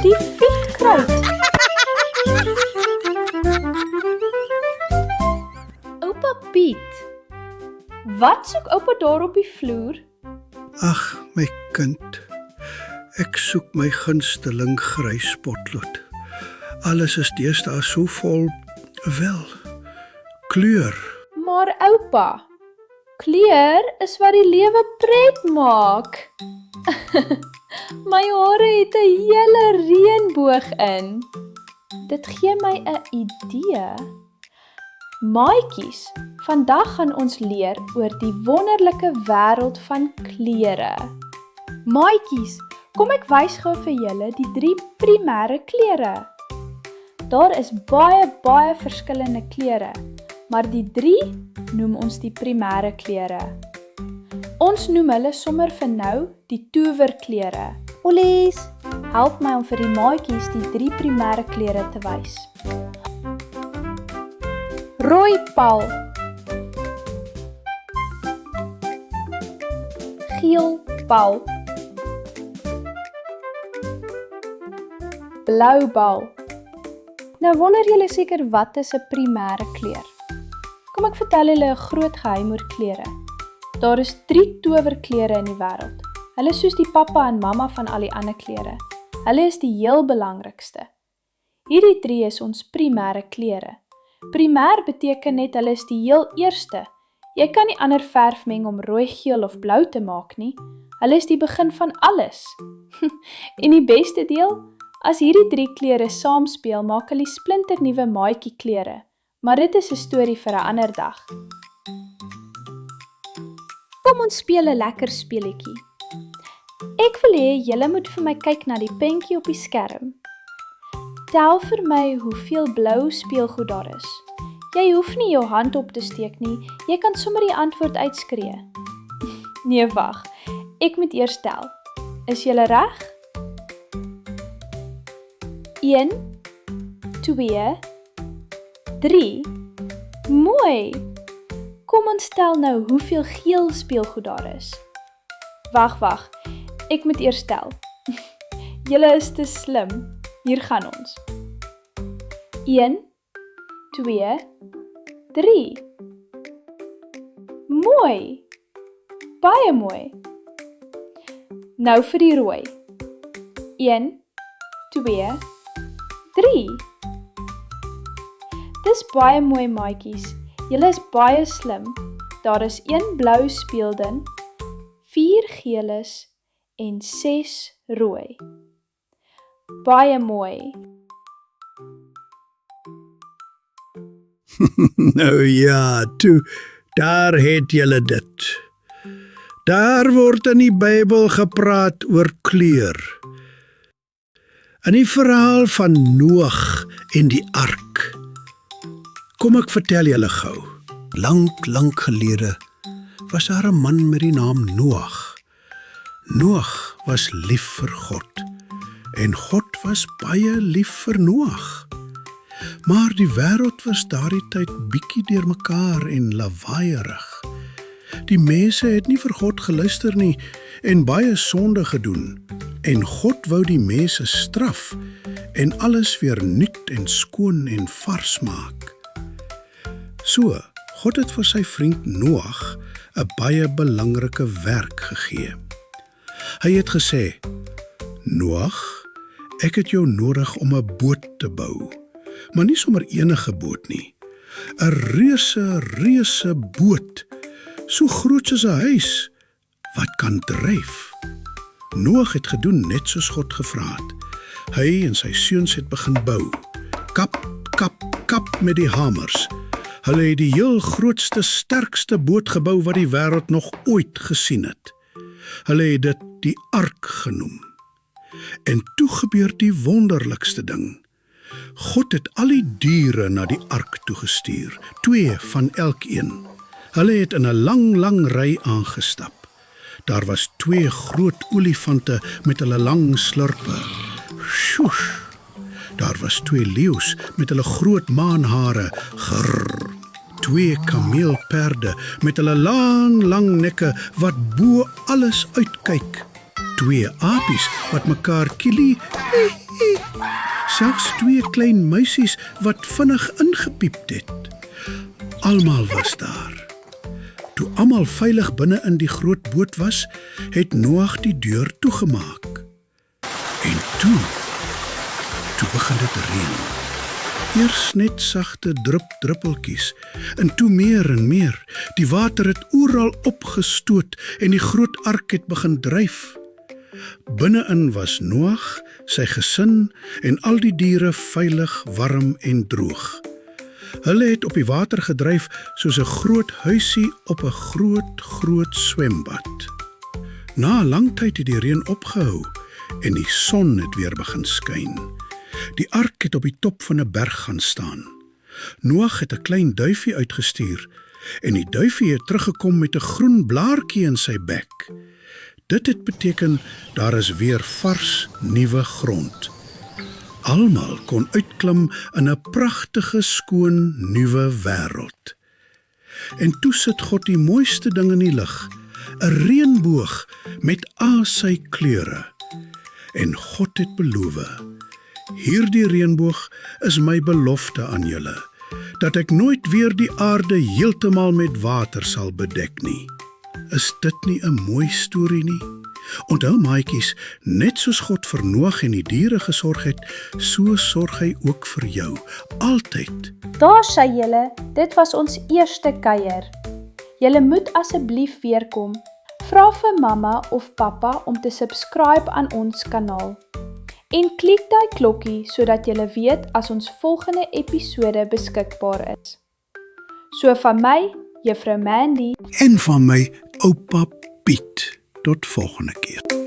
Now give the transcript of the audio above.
Die vietkruid. Oupa Piet, wat soek oupa daar op die vloer? Ag, my kind, ek soek my gunsteling grys potlood. Alles is deesdae so vol, wel, kleur. Maar oupa, kleur is wat die lewe pret maak. My hare het 'n hele reënboog in. Dit gee my 'n idee. Maatjies, vandag gaan ons leer oor die wonderlike wêreld van kleure. Maatjies, kom ek wys gou vir julle die 3 primêre kleure. Daar is baie verskillende kleure, maar die 3 noem ons die primêre kleure. Ons noem hulle sommer vir nou die towerkleure. Ollies, help my om vir die maatjies die 3 primêre kleure te wys. Rooi pal, geel pal, blou bal. Nou wonder julle seker wat is 'n primêre kleur. Kom ek vertel julle 'n groot geheim oor kleure. Daar is 3 towerkleure in die wêreld. Hulle is soos die pappa en mamma van al die ander kleure. Hulle is die heel belangrikste. Hierdie 3 is ons primêre kleure. Primêr beteken net hulle is die heel eerste. Jy kan nie ander verf meng om rooi, geel of blou te maak nie. Hulle is die begin van alles. En die beste deel, as hierdie 3 kleure saamspeel, maak hulle splinternuwe maatjie kleure. Maar dit is 'n storie vir 'n ander dag. Kom ons speel 'n lekker speletjie. Ek wil hê julle moet vir my kyk na die prentjie op die skerm. Tel vir my hoeveel blou speelgoed daar is. Jy hoef nie jou hand op te steek nie, jy kan sommer die antwoord uitskree. Nee, wag, ek moet eers tel. Is julle reg? 1, 2, 3. Mooi! Kom ons tel nou hoeveel geel speelgoed daar is. Wag, ek moet eers tel. Julle is te slim. Hier gaan ons. 1, 2, 3. Mooi! Baie mooi. Nou vir die rooi. 1, 2, 3. Dis baie mooi maatjies. Julle is baie slim. Daar is 1 blou speelding, 4 geeles en 6 rooi. Baie mooi. Nou ja, toe, daar het julle dit. Daar word in die Bybel gepraat oor kleur. In die verhaal van Noag en die ark. Kom ek vertel julle gou. Lank gelede was daar 'n man met die naam Noag. Noag was lief vir God. En God was baie lief vir Noag. Maar die wêreld was daardie tyd bietjie deurmekaar en lawaaierig. Die mense het nie vir God geluister nie en baie sonde gedoen. En God wou die mense straf en alles weer nuut en skoon en vars maak. So, God het vir sy vriend Noag 'n baie belangrike werk gegee. Hy het gesê: Noag, ek het jou nodig om 'n boot te bou, maar nie sommer enige boot nie. 'n reuse boot, so groot soos 'n huis, wat kan dryf. Noag het gedoen net soos God gevra het. Hy en sy seuns het begin bou. Kap met die hamers. Hulle het die heel grootste, sterkste boot gebou wat die wêreld nog ooit gesien het. Hulle het dit die ark genoem. En toe gebeur die wonderlikste ding. God het al die diere na die ark toegestuur, 2 van elkeen. Hulle het in 'n lang ry aangestap. Daar was 2 groot olifante met hulle lang slurpe. Sjoes! Daar was 2 leeu's met hulle groot maanhare. Grrr! 2 kameelperde met hulle lang nekke wat bo alles uitkyk. 2 apies wat mekaar kielie. Selfs 2 klein muisies wat vinnig ingepiept het. Almal was daar. Toe almal veilig binne in die groot boot was, het Noag die deur toegemaak. En toe begin dit reën. Eers net sagte druppeltjies, en toe meer en meer. Die water het oral opgestoot en die groot ark het begin dryf. Binne-in was Noag, sy gesin en al die diere veilig, warm en droog. Hulle het op die water gedryf soos 'n groot huisie op 'n groot swembad. Na 'n lang tyd het die reën opgehou en die son het weer begin skyn. Die ark het op die top van 'n berg gaan staan. Noag het 'n klein duifie uitgestuur en die duifie het teruggekom met 'n groen blaartjie in sy bek. Dit het beteken daar is weer vars, nuwe grond. Almal kon uitklim in 'n pragtige, skoon, nuwe wêreld. En toe sit God die mooiste ding in die lug, 'n reënboog met al sy kleure. En God het beloof: hierdie reënboog is my belofte aan julle, dat ek nooit weer die aarde heeltemal met water sal bedek nie. Is dit nie 'n mooi storie nie? Onthou maatjies, net soos God vir Noag en die diere gesorg het, so sorg hy ook vir jou, altyd. Daar sê julle, dit was ons eerste kuier. Julle moet asseblief weer kom. Vra vir mamma of pappa om te subscribe aan ons kanaal. En klik daai klokkie sodat julle weet as ons volgende episode beskikbaar is. So van my, Juffrou Mandy. En van my, oupa Piet. Tot volgende keer.